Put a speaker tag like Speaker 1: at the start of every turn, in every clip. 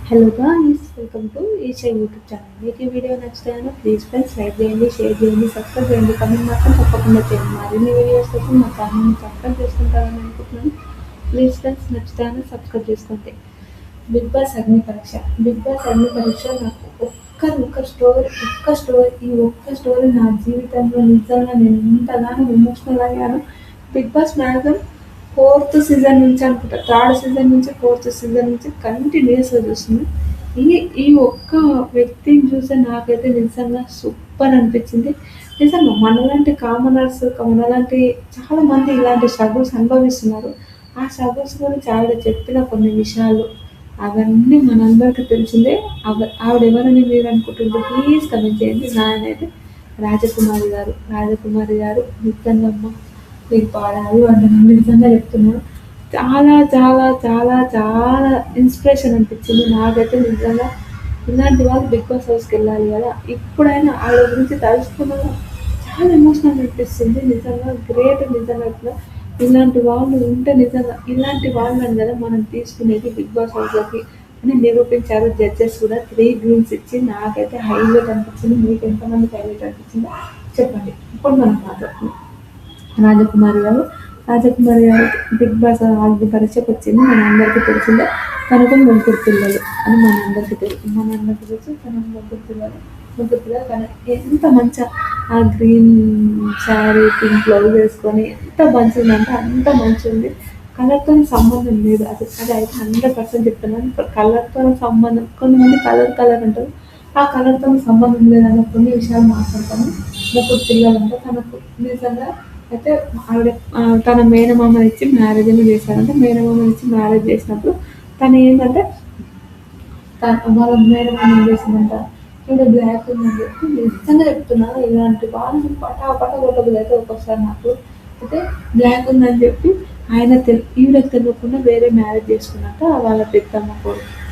Speaker 1: Hello guys, welcome to Eesha YouTube channel. మీకు ఈ video నచ్చితే ప్లీజ్ ఫ్రెండ్స్ లైక్ చేయండి, షేర్ చేయండి, సబ్స్క్రైబ్ చేయండి, కమెంట్ మాత్రం తప్పకుండా చేయండి. మరిన్ని వీడియోస్ కోసం మా ఛానల్ని సబ్స్క్రైబ్ చేసుకుంటారని అనుకుంటున్నాను. ప్లీజ్ ఫ్రెండ్స్ నచ్చితే సబ్స్క్రైబ్ చేసుకోండి. బిగ్ బాస్ అగ్ని పరీక్ష. బిగ్ బాస్ అగ్ని పరీక్ష నాకు ఒక్క స్టోరీ నా జీవితంలో నిజంగా నేను ఇంతగానో ఎమోషనల్ అయ్యాను. Bigg Boss maximum fourth season నుంచి అనుకుంటా, థర్డ్ సీజన్ నుంచి ఫోర్త్ సీజన్ నుంచి కంటిన్యూస్గా చూస్తుంది. ఈ ఈ ఒక్క వ్యక్తిని చూస్తే నాకైతే నిజంగా సూపర్ అనిపించింది. నిజంగా మనలాంటి చాలా మంది ఇలాంటి స్ట్రగుల్స్ అనుభవిస్తున్నారు. ఆ స్ట్రగుల్స్ గురించి ఆవిడ చెప్పిన కొన్ని విషయాలు అవన్నీ మనందరికీ తెలిసిందే. ఆవిడ ఎవరని మీరు అనుకుంటుంటే ప్లీజ్ కమెంట్ చేయండి. నాయనైతే రాజకుమారి గారు నిజంగా అమ్మ మీకు పాడాలి అంటే నేను నిజంగా చెప్తున్నాను. చాలా చాలా చాలా చాలా ఇన్స్పిరేషన్ అనిపించింది నాకైతే నిజంగా. ఇలాంటి వాళ్ళు బిగ్ బాస్ హౌస్కి వెళ్ళాలి కదా. ఇప్పుడైనా ఆవిడ గురించి తలుచుకున్నా చాలా ఎమోషనల్ అనిపిస్తుంది. నిజంగా గ్రేట్. నిజంగా ఇట్లా ఇలాంటి వాళ్ళు ఉంటే నిజంగా ఇలాంటి వాళ్ళని కదా మనం తీసుకునేది బిగ్ బాస్ హౌస్లోకి అని నిరూపించారు జడ్జెస్ కూడా. 3 గ్రీన్స్ ఇచ్చి నాకైతే హైలైట్ అనిపించింది. మీకు ఎంతమందికి హైలైట్ అనిపించిందో చెప్పండి. ఇప్పుడు మనం మాట్లాడుతున్నాం. రాజకుమారి గారు రాజకుమారి గారు బిగ్ బాస్ ఆల్రెడీ పరీక్షకు వచ్చింది. మనందరికీ తెలిసిందే. తనకు ముగ్గురు పిల్లలు అని మనందరికీ తెలుసు. తనకు ముగ్గురు పిల్లలు తన ఎంత మంచిగా ఆ గ్రీన్ శారీ పింక్ బ్లౌజ్ వేసుకొని ఎంత మంచిదంటే అంత మంచి ఉంది. కలర్తో సంబంధం లేదు. అది అయితే 100% చెప్తున్నాను. కలర్తో సంబంధం, కొంతమంది కలర్ అంటారు. ఆ కలర్తో సంబంధం లేదన్న కొన్ని విషయాలు మాట్లాడతాను. ముగ్గురు పిల్లలు అంటే తనకు నిజంగా అయితే ఆవిడ తన మేనమామని ఇచ్చి మ్యారేజ్ ఏమో చేశారంటే, మేనమామని ఇచ్చి మ్యారేజ్ చేసినప్పుడు తను ఏంటంటే వాళ్ళ మేనమామ ఏం చేసిందంట, ఈవిడ బ్లాక్ ఉందని చెప్పి నిజంగా చెప్తున్నాను. ఇలాంటి వాళ్ళని పటా కొట్టబుద్ధి అయితే ఒక్కొక్కసారి నాకు. అయితే బ్లాక్ ఉందని చెప్పి ఈవిడకి తెలియకుండా వేరే మ్యారేజ్ చేసుకున్నాక వాళ్ళ పెద్దమ్మ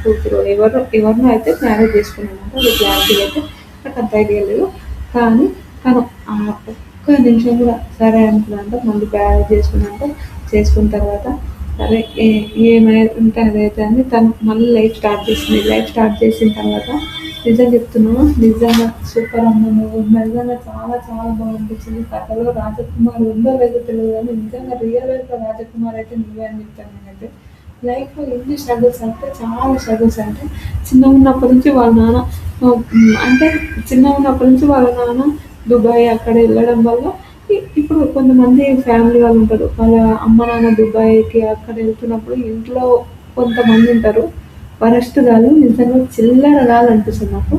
Speaker 1: కూతురు ఎవరినో అయితే మ్యారేజ్ చేసుకున్నానంట. అది క్లారిటీ అయితే నాకు అంత ఐడియా లేదు. కానీ తను ఆ ఒక్క నిమిషం కూడా సరే అనుకున్నాక మళ్ళీ మ్యారేజ్ చేసుకున్న తర్వాత సరే ఏమైతే అదైతే అని తను మళ్ళీ లైఫ్ స్టార్ట్ చేసింది. లైఫ్ స్టార్ట్ చేసిన తర్వాత నిజం చెప్తున్నాను, నిజంగా సూపర్ అమ్మ. నువ్వు నిజంగా చాలా చాలా బాగా అనిపించింది. కథలో రాజకుమార్ ఉందో లేదో తెలియదు కానీ నిజంగా రియల్ లైఫ్లో రాజకుమార్ అయితే నువ్వే అని చెప్తాను నేనైతే. లైఫ్లో ఎన్ని స్ట్రగుల్స్ అంటే చాలా స్ట్రగుల్స్ అంటే చిన్నగా ఉన్నప్పటి నుంచి వాళ్ళ నాన్న అంటే చిన్నగా ఉన్నప్పటి నుంచి వాళ్ళ నాన్న దుబాయ్ అక్కడ వెళ్ళడం వల్ల ఇప్పుడు కొంతమంది ఫ్యామిలీ వాళ్ళు ఉంటారు. వాళ్ళ అమ్మ నాన్న దుబాయ్కి అక్కడ వెళ్తున్నప్పుడు ఇంట్లో కొంతమంది ఉంటారు వరస్ట్ గాళ్ళు. నిజంగా చిల్లర గాళ్ళు అనిపిస్తుంది నాకు.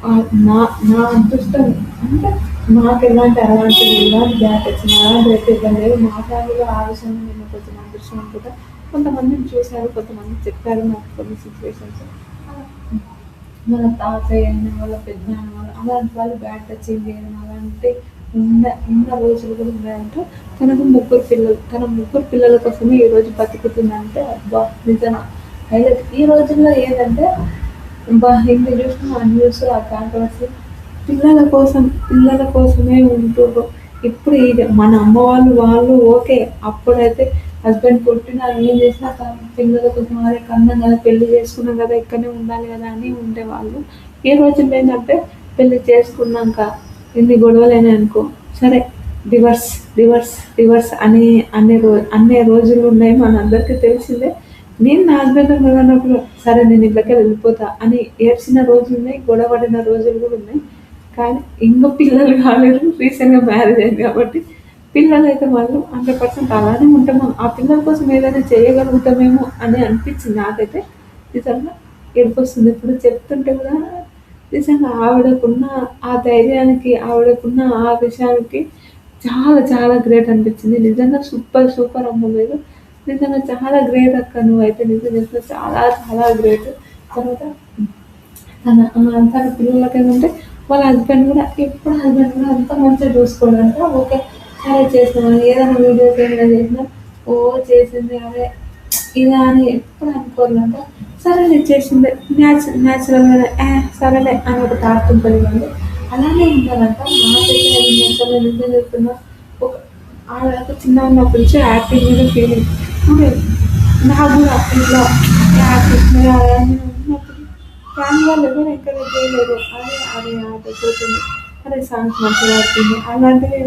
Speaker 1: ఆ, నా నా అదృష్టం అంటే నాకు ఎలాంటి బ్యాట్ వచ్చింది అలాంటి అయితే ఇబ్బంది లేదు. మా ఫ్యామిలీలో ఆ విషయంలో నేను కొంచెం అదృష్టం అనుకుంటా. కొంతమందిని చూశారు, కొంతమంది చెప్పారు నాకు కొన్ని సిచ్యువేషన్స్. వాళ్ళ తాతయ్య అయినా వాళ్ళ పెద్దనాన్న వాళ్ళు అలాంటి వాళ్ళు బ్యాడ్ టచింగ్ చేయడం అలాంటి ఉన్న రోజులు కూడా ఉన్నాయంటే. తన ముగ్గురు పిల్లల కోసమే ఈరోజు బతుకుతుందంటే అబ్బా నిజంగా హైలైట్. ఈ రోజుల్లో ఏదంటే ఎన్ని చూసినా ఆ న్యూస్ ఆ కాంట్రవర్సీ పిల్లల కోసమే ఉంటుండ్రు. ఇప్పుడు ఇది మన అమ్మ వాళ్ళు ఓకే. అప్పుడైతే హస్బెండ్ కొట్టినా ఏం చేసినా పిల్లల కోసం అదే కన్నాం కదా, పెళ్లి చేసుకున్నాం కదా, ఇక్కడనే ఉండాలి కదా అని ఉండేవాళ్ళు. ఈ రోజుల్లో ఏంటంటే పెళ్లి చేసుకున్నాక ఎన్ని గొడవలైనా అనుకో సరే డివర్స్ డివర్స్ డివర్స్ అనే రోజులు ఉన్నాయి. మనందరికీ తెలిసిందే. నేను నా హస్బెండ్ ఉన్నప్పుడు సరే నేను ఇళ్ళకే వెళ్ళిపోతా అని ఏడ్చిన రోజులు ఉన్నాయి, గొడవడిన రోజులు కూడా ఉన్నాయి. కానీ ఇంకా పిల్లలు కాలేదు. రీసెంట్గా మ్యారేజ్ అయింది కాబట్టి పిల్లలు అయితే వాళ్ళు 100% అలానే ఉంటాము. ఆ పిల్లల కోసం ఏదైనా చేయగలుగుతామేమో అని అనిపించింది నాకైతే. నిజంగా ఏడుపొస్తుంది ఇప్పుడు చెప్తుంటే కూడా. నిజంగా ఆవిడకున్న ఆ ధైర్యానికి, ఆవిడకున్న ఆ విషయానికి చాలా చాలా గ్రేట్ అనిపించింది. నిజంగా సూపర్ సూపర్ అమ్మ మీరు. నిజంగా చాలా గ్రేట్ అక్క. నువ్వైతే నిజంగా చాలా చాలా గ్రేట్. తర్వాత తన పిల్లలకి ఏంటంటే వాళ్ళ హస్బెండ్ కూడా అంత మంచిగా చూసుకోవాలంటే ఓకే సరే చేస్తున్నాను. ఏదైనా వీడియోస్ ఏమైనా చేసినా ఓ చేసింది అదే ఇలా అని ఎప్పుడు అనుకోవాలంట. సరేలే చేసిందే న్యాచురల్గానే సరేలే అని ఒక థాట్ ఉంటుంది కానీ అలానే ఉండాలంట. నాకైతే అది నచ్చలేదు. నిజం చెప్తున్నా. ఒక ఆవిడ చిన్న ఉన్నప్పటి నుంచి యాక్టింగ్ మీద ఫీలింగ్ నాకు కూడా ఇట్లా యాక్టింగ్ వాళ్ళు ఎవరు ఎంకరేజ్ చేయలేరు. అరే అరే ఆట పోతుంది, అరే సాంగ్స్ మంచిగా ఆడుతుంది అలాంటివి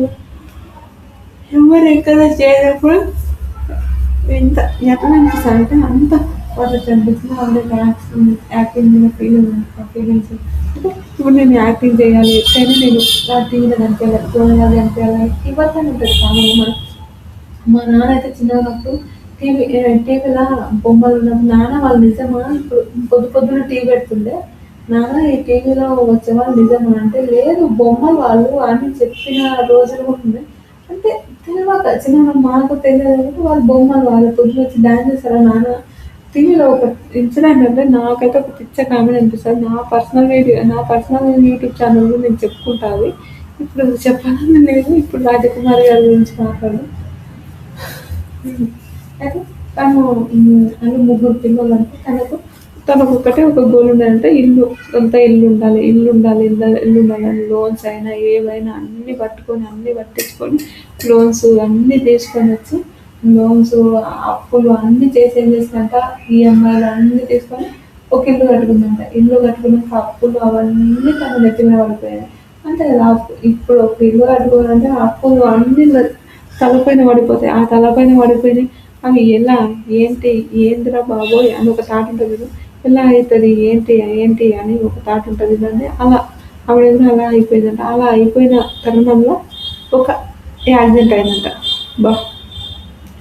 Speaker 1: ఎవరు ఎంకరేజ్ చేయనప్పుడు ఎంత ఎట్లా అనిపిస్తుంది అంటే అంత వాళ్ళకి అనిపిస్తుంది వాళ్ళకి యాక్టింగ్ మీద ఫీలింగ్స్ అంటే ఇప్పుడు నేను యాక్టింగ్ చేయాలి ఎప్పుడైనా నేను టీవీలో కనిపించాలి ఫోన్లో కనిపించాలి ఇవన్నీ ఉంటుంది కామన్ మనం. మా నాన్న అయితే చిన్నగా ఉన్నప్పుడు టీవీలో బొమ్మలు ఉన్నప్పుడు నాన్న వాళ్ళు నిజమా ఇప్పుడు పొద్దు పొద్దున టీవీ పెడుతుండే నాన్న ఈ టీవీలో వచ్చే వాళ్ళు నిజమా అంటే లేదు బొమ్మలు వాళ్ళు అని చెప్పిన రోజులు కూడా ఉన్నాయి. అంటే తెలియక చిన్న మాకు తెలియదు కాబట్టి వాళ్ళు బొమ్మలు వాళ్ళు పొద్దున వచ్చి డాన్స్ చేస్తారు నాన్న టీవీలో ఒక ఇన్సిడెంట్ అంటే నాకైతే ఒక పిచ్చ కామెడీ అనిపిస్తుంది. నా పర్సనల్ యూట్యూబ్ ఛానల్ నేను చెప్పుకుంటాను. ఇప్పుడు చెప్పాలని లేదు ఇప్పుడు రాజకుమారి గారి గురించి మాట్లాడు. అయితే తను అంటే ముగ్గురు పిల్లలు అంటే తనకు ఒక్కటే ఒక గోల్ ఉండదంటే ఇల్లు సొంత ఇల్లు ఉండాలి అని లోన్స్ అయినా ఏవైనా అన్నీ పట్టించుకొని అన్నీ తీసుకొని వచ్చి లోన్స్ అప్పులు అన్నీ చేసి ఏం చేసిందంట ఈఎంఐలు అన్నీ తీసుకొని ఒక ఇల్లు కట్టుకుందంట. ఇల్లు కట్టుకున్నాక అప్పులు అవన్నీ తన నెత్తి మీద పడిపోయాయి. అంతే కదా ఇప్పుడు ఒక ఇల్లు కట్టుకోవాలంటే అప్పులు అన్నీ తలపైన పడిపోతాయి. ఆ తలపైన పడిపోయి అవి ఎలా ఏంటి ఏందిరా బాబోయ్ అని ఒక థాట్ ఉంటుంది కదా, ఎలా అవుతుంది ఏంటి ఏంటి అని ఒక థాట్ ఉంటుంది కదండి. అలా ఆవిడ ఎదురు అలా అయిపోయిందంట. అలా అయిపోయిన తరుణంలో ఒక యాక్సిడెంట్ అయిందంట. బా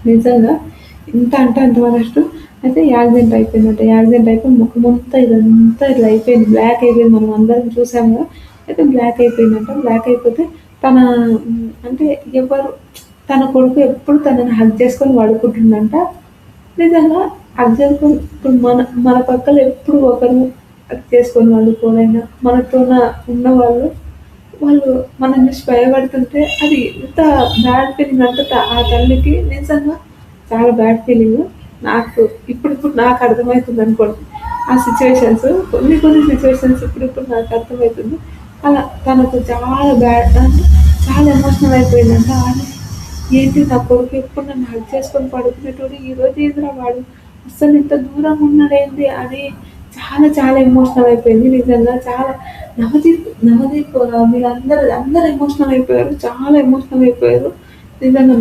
Speaker 1: నిజంగా ఇంత అంటే అంత వరస్ట్. అయితే యాక్సిడెంట్ అయిపోయి ముఖమంతా ఇదంతా ఇట్లా అయిపోయింది, బ్లాక్ అయిపోయింది. మనం అందరం చూసాము కదా. అయితే బ్లాక్ అయిపోయిందంట. బ్లాక్ అయిపోతే తన అంటే ఎవరు తన కొడుకు ఎప్పుడు తనని హగ్ చేసుకొని పడుకుంటుందంట. నిజంగా హగ్ చేసుకొని ఇప్పుడు మన పక్కన ఎప్పుడు ఒకరు హగ్ చేసుకొని పడుకోనైనా మనతోన ఉన్నవాళ్ళు వాళ్ళు మనం చూసి భయపడుతుంటే అది ఎంత బ్యాడ్ ఫీలింగ్ అంటే ఆ తల్లికి నిజంగా చాలా బ్యాడ్ ఫీలింగ్. నాకు ఇప్పుడు నాకు అర్థమవుతుంది అనుకోండి ఆ సిచ్యువేషన్స్, కొన్ని సిచ్యువేషన్స్ ఇప్పుడు నాకు అర్థమవుతుంది. అలా తనకు చాలా బ్యాడ్ అంటే చాలా ఎమోషనల్ అయిపోయిందంట. ఏంటి నా కొడుకు ఎప్పుడు నన్ను హగ్ చేసుకొని పడుకునేటోడు ఈరోజు ఏందిరా వాడు అస్సలు ఇంత దూరంగా ఉన్నాడేంటి అని చాలా చాలా ఎమోషనల్ అయిపోయింది. నిజంగా చాలా నవదీప్ అందరూ ఎమోషనల్ అయిపోయారు, చాలా ఎమోషనల్ అయిపోయారు. నిజంగా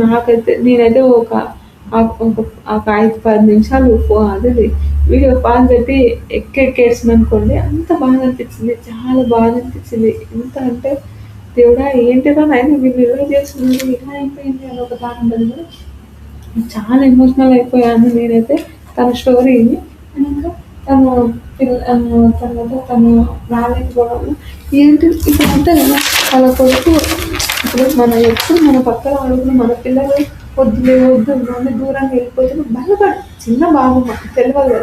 Speaker 1: నేనైతే ఒక 5-10 నిమిషాలు అదే వీడియో పాస్ పెట్టి ఎక్కేసిన అనుకోండి. అంత బాగా అనిపించింది, చాలా బాగా అనిపించింది. ఎంత అంటే దేవుడా ఏంటిరా నాయన వీళ్ళు ఇలా చేస్తున్నారు ఇలా అయిపోయింది అని ఒక థాట్ ఉంటుంది కదా. చాలా ఎమోషనల్ అయిపోయాను నేనైతే తన స్టోరీ ఇంకా తను తను రాలేకపోవడం ఏంటి ఇప్పుడు అంటే కదా వాళ్ళ కొడుకు ఇప్పుడు మన పక్కన అడుగులు మన పిల్లలు వద్దు మమ్మీ దూరంగా వెళ్ళిపోతే భయపడి చిన్న బాబు తెలియదు కదా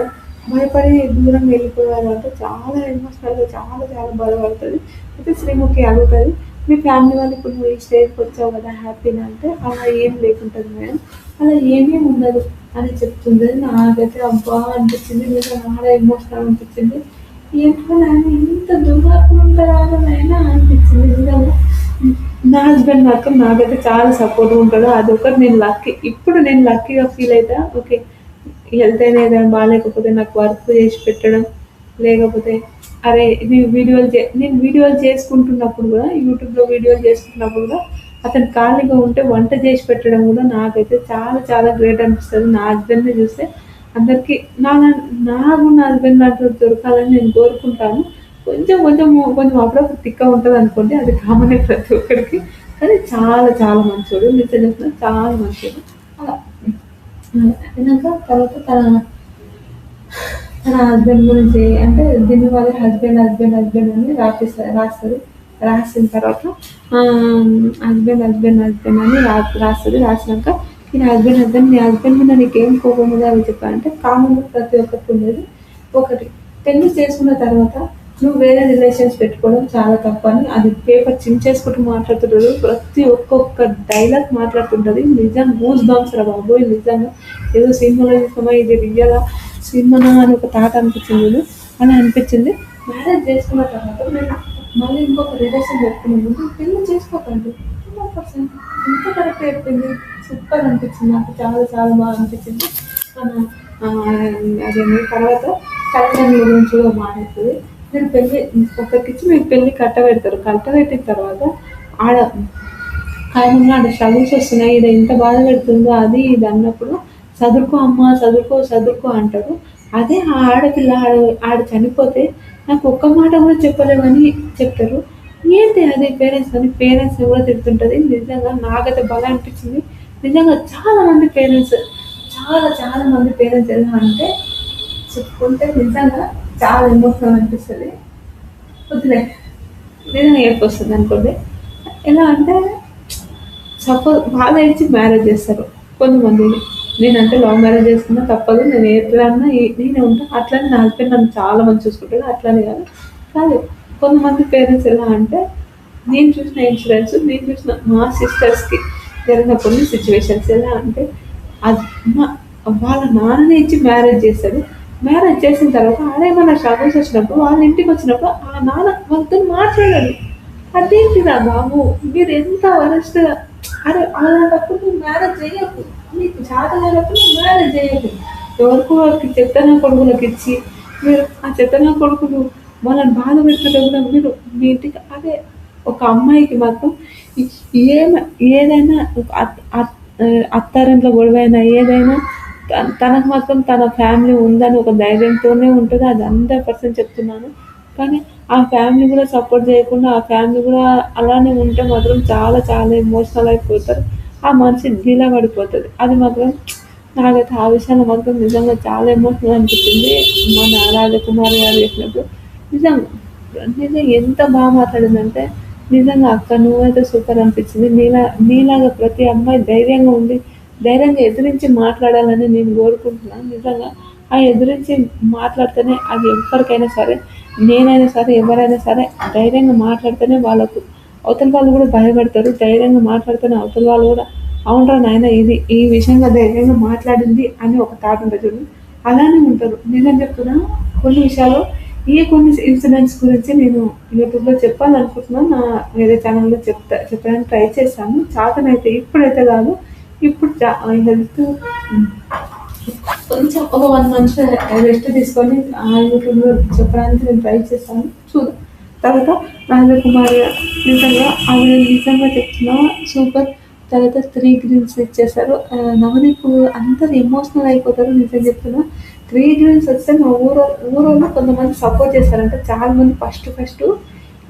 Speaker 1: భయపడి దూరంగా వెళ్ళిపోయారు అంటే చాలా ఎమోషనల్గా చాలా చాలా బాధపడుతుంది. అయితే శ్రీముఖి అడుగుతుంది మీ ఫ్యామిలీ వాళ్ళు ఇప్పుడు నువ్వు ఈ స్టేజ్కి వచ్చావు కదా హ్యాపీనా అంటే అలా ఏం లేకుంటుంది మేడం, అలా ఏమీ ఉండదు అని చెప్తుంది. నాకైతే అబ్బా అనిపించింది, నిజంగా చాలా ఎమోషనల్ అనిపించింది. ఏంటో నాయన ఇంత దుర్మార్గం ఉంటుందా నాయన అనిపించింది నిజంగా. నా హస్బెండ్ మాత్రం నాకైతే చాలా సపోర్ట్గా ఉంటాడు. అదొకటి నేను లక్కీగా ఫీల్ అవుతా. ఓకే హెల్త్ అయినా ఏదైనా బాగాలేకపోతే నాకు వర్క్ చేసి పెట్టడం, లేకపోతే అరే నేను వీడియోలు చేసుకుంటున్నప్పుడు కూడా యూట్యూబ్లో వీడియోలు చేసుకుంటున్నప్పుడు కూడా అతను ఖాళీగా ఉంటే వంట చేసి పెట్టడం కూడా నాకైతే చాలా చాలా గ్రేట్ అనిపిస్తుంది. నా హస్బెండ్ని చూస్తే అందరికీ నాకు నా హస్బెండ్ లాంటి దొరకాలని నేను కోరుకుంటాను. కొంచెం అప్పుడప్పుడు తిక్క ఉంటుంది అనుకోండి, అది కామనే ప్రతి ఒక్కరికి. కానీ చాలా చాలా మంచోడు, నిత్య చెప్తున్నా చాలా మంచోడు. అలా అయినాక తర్వాత తన హస్బెండ్ గురించి అంటే దీని వల్ల హస్బెండ్ అని రాస్తుంది. రాసిన తర్వాత హస్బెండ్ అని రాసినాక నీ హస్బెండ్ మీద నీకేం కోపం ఉందో అవి చెప్పాలంటే కామన్గా ప్రతి ఒక్కరికి ఉండేది ఒకటి, పెళ్లి చేసుకున్న తర్వాత నువ్వు వేరే రిలేషన్స్ పెట్టుకోవడం చాలా తప్పు అని అది పేపర్ చించేసుకుంటూ మాట్లాడుతుంటారు. ప్రతి ఒక్కొక్క డైలాగ్ మాట్లాడుతుంటుంది. నిజంగా గూస్ బంప్స్ రా బాబోయ్, నిజంగా ఏదో సినిమాలో చూసామా ఇది రియలా సినిమానా అని ఒక థాట్ అనిపించింది. అలా అనిపించింది. మ్యారేజ్ చేసుకున్న తర్వాత నేను మళ్ళీ ఇంకొక రిలేషన్ పెట్టుకునే ముందు పెళ్లి చేసుకోకండి 100% ఎంత కరెక్ట్ చెప్పింది. సూపర్ అనిపించింది, నాకు చాలా చాలా బాగా అనిపించింది. మన అదే తర్వాత తల్లిదండ్రుల గురించి కూడా మాట్లాడుతుంది. మీరు పెళ్లి ఒకరికిచ్చి మీకు పెళ్లి కట్టబెడతారు. కట్టబెట్టిన తర్వాత ఆడ ఆయనున్నాడు స్ట్రగుల్స్ వస్తున్నాయి. ఈడ ఎంత బాధ పెడుతుందో అది ఇది అన్నప్పుడు చదువుకో అమ్మా చదువుకో చదువుకో అంటారు. అదే ఆ ఆడపిల్ల ఆడ చనిపోతే నాకు ఒక్క మాట కూడా చెప్పలేమని చెప్తారు. ఏంటి అది పేరెంట్స్ అని పేరెంట్స్ని కూడా తిడుతుంటది. నిజంగా నాకైతే బాగా అనిపించింది. నిజంగా చాలా మంది పేరెంట్స్ చాలా చాలా మంది పేరెంట్స్ ఎలా అంటే చెప్పుకుంటే నిజంగా చాలా ఎమోషనల్ అనిపిస్తుంది. వద్దులే నిజంగా ఏడుపొస్తుంది అనుకోండి. ఎలా అంటే సపోజ్ బాగా ఇచ్చి మ్యారేజ్ చేస్తారు కొంతమందిని. నేనంటే లవ్ మ్యారేజ్ చేసుకున్నా తప్పదు. నేను ఎట్లన్నా నేనే ఉంటా. అట్లనే నా హస్బెండ్ నన్ను చాలా మంది చూసుకుంటాడు. అట్లనే కాదు. కాదు కొంతమంది పేరెంట్స్ ఎలా అంటే నేను చూసిన ఇన్సిడెంట్స్, నేను చూసిన మా సిస్టర్స్‌కి జరిగిన కొన్ని సిట్యుయేషన్స్ ఎలా అంటే అది వాళ్ళ నాన్ననే ఇచ్చి మ్యారేజ్ చేశారు. మ్యారేజ్ చేసిన తర్వాత ఆడేమన్నా స్ట్రగుల్స్ వచ్చినప్పుడు వాళ్ళ ఇంటికి వచ్చినప్పుడు ఆ నాన్న వాళ్ళతోని మాట్లాడడు. అదేంటిరా బాబు! మీరెంత వరస్ట్‌గా అరే అలాంటప్పుడు నువ్వు మ్యారేజ్ చెయ్యకు. నీకు చేత కానప్పుడు నువ్వు మ్యారేజ్ చెయ్యకు. ఎవరికో ఒకరికి చెత్తనా కొడుకులకిచ్చి మీరు ఆ చెత్తనా కొడుకులు వాళ్ళని బాధ పెడుతుంటే కూడా మీరు మీ ఇంటికి అదే ఒక అమ్మాయికి మాత్రం ఏమ ఏదైనా ఒక అత్తారింట్లో గొడవైనా ఏదైనా తనకు మాత్రం తన ఫ్యామిలీ ఉందని ఒక ధైర్యంతోనే ఉంటది. అది 100% చెప్తున్నాను. కానీ ఆ ఫ్యామిలీ కూడా సపోర్ట్ చేయకుండా ఆ ఫ్యామిలీ కూడా అలానే ఉంటే మాత్రం చాలా చాలా ఎమోషనల్ అయిపోతారు. ఆ మనిషి డీలా పడిపోతది. అది మాత్రం నాకైతే ఆ విషయంలో మాత్రం నిజంగా చాలా ఎమోషనల్ అనిపించింది. మన రాజకుమారి గారు చెప్పినప్పుడు. నిజంగా నిజంగా ఎంత బాగా మాట్లాడిందంటే నిజంగా అక్క నువ్వైతే సూపర్ అనిపించింది. నీలాగా ప్రతి అమ్మాయి ధైర్యంగా ఉండి ధైర్యంగా ఎదిరించి మాట్లాడాలని నేను కోరుకుంటున్నాను. నిజంగా ఆ ఎదిరించి మాట్లాడితేనే అది ఎవ్వరికైనా సరే నేనైనా సరే ఎవరైనా సరే ధైర్యంగా మాట్లాడితేనే వాళ్ళకు అవతల వాళ్ళు కూడా భయపడతారు. ధైర్యంగా మాట్లాడితేనే అవతల వాళ్ళు కూడా అవునురా నాయన ఇది ఈ విషయంగా ధైర్యంగా మాట్లాడింది అని ఒక థాట్ ఉంటుంది చూడండి. అలానే ఉంటారు. నిజం చెప్తున్నా కొన్ని విషయాలు కొన్ని ఇన్సిడెంట్స్ గురించి నేను యూట్యూబ్‌లో చెప్పాలనుకుంటున్నాను. నా వేరే ఛానెల్‌లో చెప్పడానికి ట్రై చేశాను. చేతనైతే ఇప్పుడైతే కాదు. ఇప్పుడు హెల్త్ కొంచెం ఒక 1 మంత్ రెస్ట్ తీసుకొని యూట్యూబ్‌లో చెప్పడానికి నేను ట్రై చేశాను. చూద్దాం. తర్వాత రాజకుమారి నిజంగా ఆవిడ నిజంగా చెప్తున్నా సూపర్. తర్వాత 3 గ్రీన్స్ ఇచ్చేసారు. నవనీత్ అందరూ ఎమోషనల్ అయిపోతారు. నిజం చెప్తున్నా 3 గ్రీన్స్ వస్తే మా ఊరోళ్ళు కొంతమంది సపోర్ట్ చేశారంట. చాలా మంది ఫస్ట్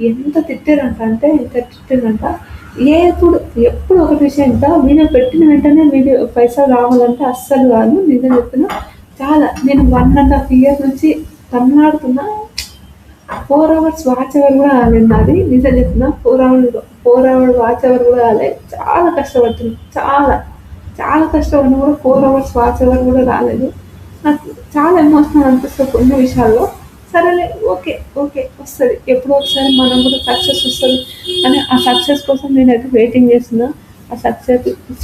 Speaker 1: ఎంత తిట్టారంట అంటే ఎంత తిట్టారంట. ఎప్పుడు ఒక విషయం ఇంకా వీడియో పెట్టిన వెంటనే పైసలు రావాలంటే అస్సలు కాదు. నిజం చెప్తున్నా చాలా నేను 1½ ఇయర్ నుంచి తమిళనాడుతున్నా 4 అవర్స్ వాచ్ అవర్ కూడా కాలేదు నాది. నిజం చెప్తున్నా 4 అవర్ వాచ్ అవర్ కూడా కాలేదు. చాలా కష్టపడుతున్నా. చాలా చాలా కష్టపడినా కూడా 4 అవర్స్ వాచ్ అవర్ కూడా రాలేదు. నాకు చాలా ఎమోషనల్ అనిపిస్తుంది కొన్ని విషయాల్లో. సరేలే ఓకే. ఓకే. వస్తది. ఎప్పుడో ఒకసారి మనం కూడా సక్సెస్ వస్తది అని ఆ సక్సెస్ కోసం నేనైతే వెయిటింగ్ చేస్తున్నా. ఆ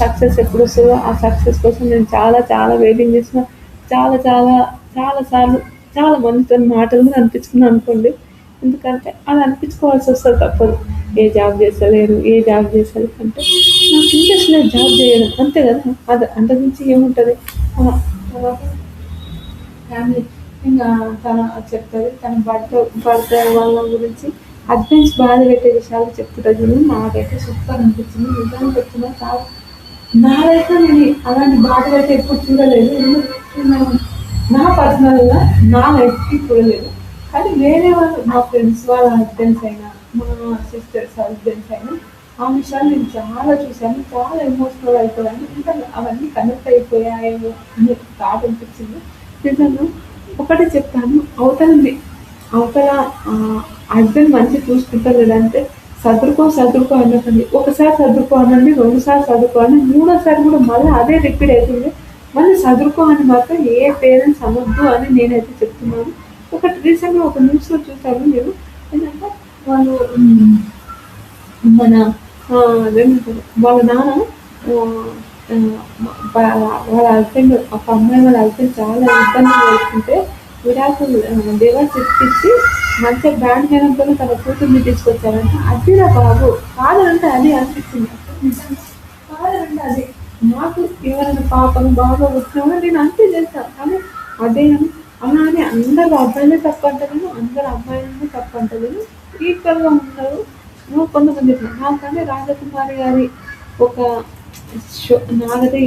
Speaker 1: సక్సెస్ ఎప్పుడొస్తదో ఆ సక్సెస్ కోసం నేను చాలా చాలా వెయిటింగ్ చేస్తున్నా. చాలా చాలా చాలా సార్లు చాలా మందితోని మాటలు కూడా అనిపించుకున్నా అనుకోండి. ఎందుకంటే అలా అనిపించుకోవాల్సి వస్తది తప్పదు. ఏ జాబ్ చేస్తలేరు, ఏ జాబ్ చేస్తలేరు అంటే నాకు ఇంట్రెస్ట్ లేదు జాబ్ చేయడం. అంతే కదా! అది అంతకు మించి ఏముంటది. తర్వాత ఫ్యామిలీ ఇంగా తన చెప్తది. తన భర్త వాళ్ళ గురించి హస్బెండ్స్ బాధ పెట్టే విషయాలు చెప్తుంటది చూడు. నాకైతే సూపర్ అనిపించింది. నిజంగా చెప్తున్నా చాలా నాదైతే నేను అలాంటి బాధలైతే ఎప్పుడు చూడలేదు. నా పర్సనల్‌గా నా లైఫ్‌కి చూడలేదు. కానీ వేరే వాళ్ళు మా ఫ్రెండ్స్ వాళ్ళ హస్బెండ్స్ అయినా, మా సిస్టర్స్ హస్బెండ్స్ అయినా ఆ విషయాలు నేను చాలా చూసాను. చాలా ఎమోషనల్ అయిపోయాను. ఇంకా అవన్నీ కనెక్ట్ అయిపోయాయేమో అని థాట్ అనిపించింది. నిజంగా ఒకటే చెప్తాను. అవతల హస్బెండ్ మంచిగా చూసుకుంటలేడంటే సదురుకో అనకండి. ఒకసారి సదురుకో అనండి, 2 సార్లు సదురుకో అనండి, మూడోసారి కూడా మళ్ళీ అదే రిపీట్ అయితుంది. మళ్ళీ సదురుకో అని మాత్రం ఏ పేరెంట్స్ అనొద్దు అని నేనైతే చెప్తున్నాను. ఒకటి రీసెంట్‌గా ఒక న్యూస్‌లో చూసాను నేను. ఏంటంటే వాళ్ళు మన అదేమంటారు వాళ్ళ నాన్న వాళ్ళ హస్బెండ్ ఒక అమ్మాయి వాళ్ళ హస్బెండ్ చాలా ఇబ్బంది పడుతుంటే విడాకులు డివోర్స్ ఇప్పించి మంచిగా బ్యాండ్ మేళంతోనే తన కూతుర్ని తీసుకొచ్చారంట. అదిరా బాబు! ఫాదర్ అంటే అది అనిపించింది నాకు. నిజంగా ఫాదర్ అంటే అది. నాకు ఎవరైనా పాపను బాగా వచ్చినా కూడా నేను అంతే చేస్తాను. కానీ అదే అని అలా అని అందరూ అబ్బాయిలే తప్పు అంటారేమో అందరూ అబ్బాయిలనే తప్పు అంటలేను. ఈక్వల్‌గా ఉన్నారు. కొంతమంది ఇట్లా. నాకని రాజకుమారి గారి ఒక షో నాకైతే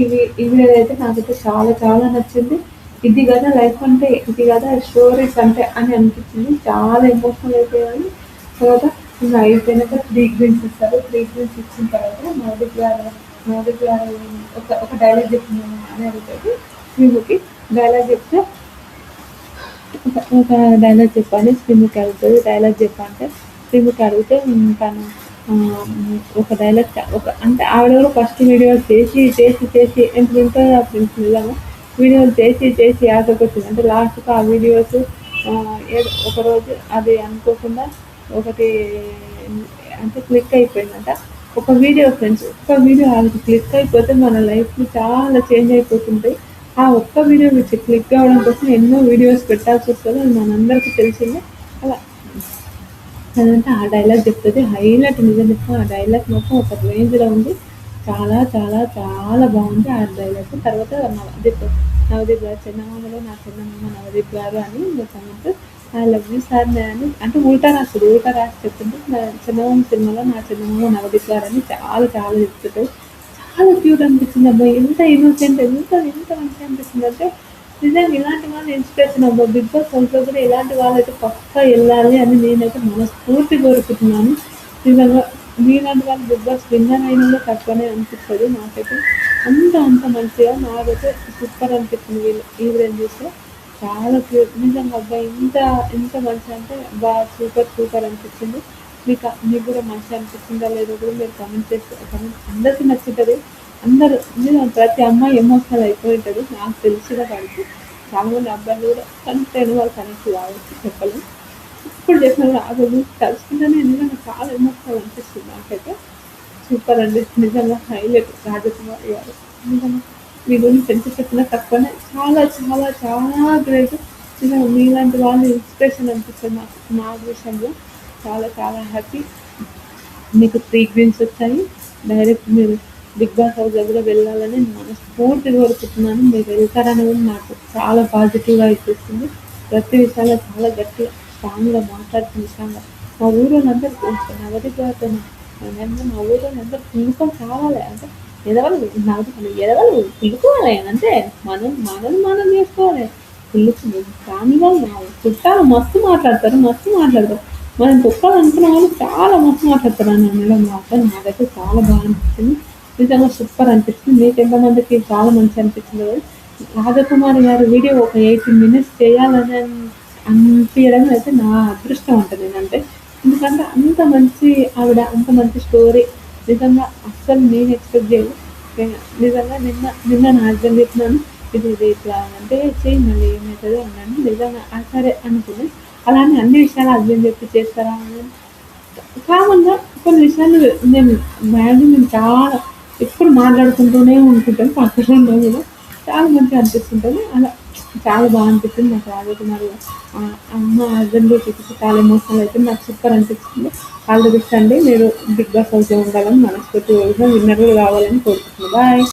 Speaker 1: ఈవిడదైతే నాకైతే చాలా చాలా నచ్చింది. ఇది గదా లైఫ్ అంటే, ఇది గదా స్టోరీస్ అంటే అని అనిపించింది. చాలా ఎమోషనల్ అయిపోయాను. తర్వాత ఇంక అయిపోయినాక 3 గ్రీన్స్ ఇస్తారు. 3 గ్రీన్స్ ఇచ్చిన తర్వాత నవదీప్ గారు ఒక డైలాగ్ చెప్తున్నాను అని అడుగుతది శ్రీముఖి. డైలాగ్ చెప్తే ఒక డైలాగ్ చెప్పండి శ్రీముఖి అడుగుతది. డైలాగ్ చెప్పంటే శ్రీముఖి అడిగితే తను ఒక డైలాగ్ అంటే ఆవిడ కూడా ఫస్ట్ వీడియోలు చేసి ఎంత ఉంటుందో ఆ ఫ్రెండ్స్ నిజంగా వీడియోలు చేసి ఆఖరికొచ్చింది. అంటే లాస్ట్‌కి ఆ వీడియోస్ ఏదో ఒకరోజు అది అనుకోకుండా ఒకటి అంటే క్లిక్ అయిపోయిందంట. ఒక వీడియో ఫ్రెండ్స్, ఒక్క వీడియో అది క్లిక్ అయిపోతే మన లైఫ్‌లో చాలా చేంజ్ అయిపోతుంటాయి. ఆ ఒక్క వీడియో క్లిక్ అవ్వడం కోసం ఎన్నో వీడియోస్ పెట్టాల్సొస్తది. అది మనందరికీ తెలిసిందే. అలా అదంటే ఆ డైలాగ్ చెప్తది. హైలైట్ నిజం చెప్తున్నా ఆ డైలాగ్ మొత్తం ఒక రేంజ్‌లో ఉంది. చాలా చాలా చాలా బావుంది ఆ డైలాగ్. తర్వాత నవదీప్ గారు చందమామలో నా చందమామ నవదీప్ గారు అని మొత్తం ఐ లవ్ యూ సార్ అని అంటే ఉల్టా రాస్తది. ఉల్టా రాసి చెప్తుంటే చందమామ సినిమాలో నా చందమామ నవదీప్ గారు అని చాలా చాలా చెప్తుంటది. చాలా క్యూట్ అనిపించింది అబ్బా! ఎంత ఇన్నోసెంట్ ఎంత మంచిగా అనిపిస్తుందంటే నిజంగా ఇలాంటి వాళ్ళు ఇన్స్పిరేషన్ అబ్బా! 'బిగ్ బాస్' హౌస్‌లో కూడా ఇలాంటి వాళ్ళైతే పక్కా ఎళ్ళాలి అని నేనైతే మనస్ఫూర్తిగా కోరుకుంటున్నాను. నిజంగా మీలాంటి వాళ్ళు 'బిగ్ బాస్' విన్నర్ అయినా కూడా తక్కువనే అనిపిస్తది నాకైతే. అంత మంచిగా నాకైతే సూపర్ అనిపించింది ఈవిడని చూస్తే. చాలా క్యూట్ నిజంగా అబ్బా! ఇంత మంచిగా అంటే సూపర్ అనిపించింది. మీకు కూడా మంచిగా అనిపించిందా లేదో కూడా మీరు కామెంట్ చేస్తే అందరికీ నచ్చుతది. అందరూ నిజంగా ప్రతి అమ్మాయి ఎమోషనల్ అయిపోయి ఉంటది. నాకు తెలిసిన కాడికి. చాలామంది అబ్బాయిలు కూడా కనెక్ట్ అయిన వాళ్ళు కనెక్ట్ కావచ్చు చెప్పలేం. ఇప్పుడు చెప్పిన కూడా ఆ రోజు తలుచుకుంటేనే నిజంగా చాలా ఎమోషనల్ అనిపిస్తుంది నాకైతే. సూపర్ అండి. నిజంగా హైలైట్ రాజకుమారి గారు. నిజంగా మీ గురించి ఎంత చెప్పినా తక్కువనే. చాలా చాలా చాలా గ్రేట్. నిజంగా మీలాంటి వాళ్ళు ఇన్స్పిరేషన్ అనిపిస్తుంది నాకు నా విషయంలో. చాలా చాలా హ్యాపీ. మీకు 3 గ్రీన్స్ వచ్చాయి. డైరెక్ట్ మీరు 'బిగ్ బాస్' హౌస్ దగ్గర వెళ్ళాలని నేను మనస్ఫూర్తిగా కోరుకుంటున్నాను. మీరు వెళ్తారని కూడా నాకు చాలా పాజిటివ్‌గా అనిపిస్తుంది. ప్రతి విషయాల్లో చాలా గట్టిగా, స్ట్రాంగ్‌గా మాట్లాడుతున్న విషయంగా మా ఊరోళ్ళందరూ నవదీప్ గారితోని మా ఊరోళ్ళందరూ కుళ్ళుకొని చావాలి. అంటే ఎదవలు కుళ్ళుకోవాలి. అంటే మనం చేసుకోవాలి. కాని వాళ్ళు చుట్టాలు మస్తు మాట్లాడతారు. మనం తొక్కాలనుకున్న వాళ్ళు చాలా మస్తు మాట్లాడతారు అని అనడం మాత్రం నాకైతే చాలా బాగా అనిపించింది. నిజంగా సూపర్ అనిపించింది. మీకు ఎంతమందికి చాలా మంచిగా అనిపించిందో రాజకుమారి గారి వీడియో ఒక 18 మినిట్స్ చేయాలని అనిపించడం అయితే నా అదృష్టం అంట నేనంటే. ఎందుకంటే అంత మంచి ఆవిడ అంత మంచి స్టోరీ నిజంగా అస్సలు నేను ఎక్స్‌పెక్ట్ చేయలేదు. నిజంగా నిన్న నా హస్బెండ్ చెప్పినాను. ఇది ఇట్లా అంటే చెయ్యి మళ్ళీ ఏమైతదో అన్నాడు. నిజంగా సరే అనుకున్నా. అలానే అన్ని విషయాలు హస్బెండ్ చెప్పి చేస్తారా అని కామన్‌గా కొన్ని విషయాలు నేను మాక్సిమం చాలా ఎప్పుడు మాట్లాడుకుంటూనే ఉంటుంటాను. పక్కన ఉన్నా కూడా చాలా మంచిగా అనిపిస్తుంటది. అలా చాలా బాగా అనిపించింది నాకు రాజకుమారి మా హస్బెండ్ చూపించి చాలా ఎమోషనల్ అయిపోయింది. నాకు సూపర్ అనిపించింది. ఆల్ ది బెస్ట్ అండి. మీరు 'బిగ్ బాస్' హౌస్‌లో ఉండాలని మనస్ఫూర్తిగా విన్నర్ కూడా కావాలని కోరుకుంటున్నా. బాయ్.